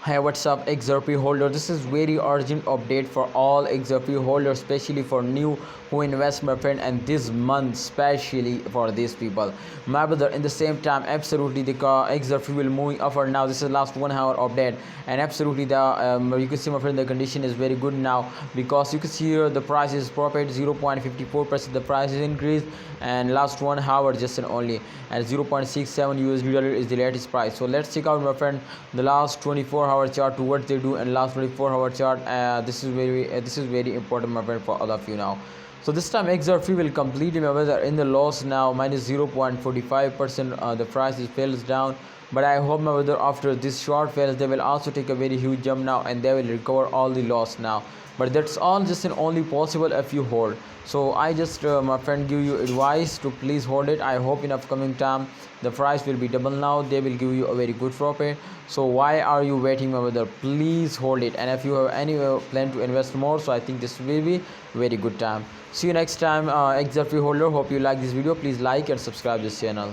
Hey, what's up, XRP holder? This is very urgent update for all XRP holders, especially for new who invest, my friend, and this month especially for these people, my brother. In the same time, absolutely the XRP will moving upward now. This is last 1 hour update, and absolutely the you can see, my friend, the condition is very good now, because you can see here the price is profit 0.54%. The price is increased, and last 1 hour just and only at 0.67 USD dollar is the latest price. So let's check out, my friend, the last 24-hour chart to what they do, and last 24-hour chart. This is very important, my friend, for all of you now. So this time XRP will completely, my brother, in the loss now, minus 0.45%. The price is falls down, but I hope, my brother, after this short fails they will also take a very huge jump now, and they will recover all the loss now. But that's all just and only possible if you hold. So I just my friend, give you advice to please hold it. I hope in upcoming time the price will be double now. They will give you a very good profit. So why are you waiting, my brother? Please hold it. And if you have any plan to invest more, so I think this will be very good time. See you next time, XRP holder. Hope you like this video. Please like and subscribe this channel.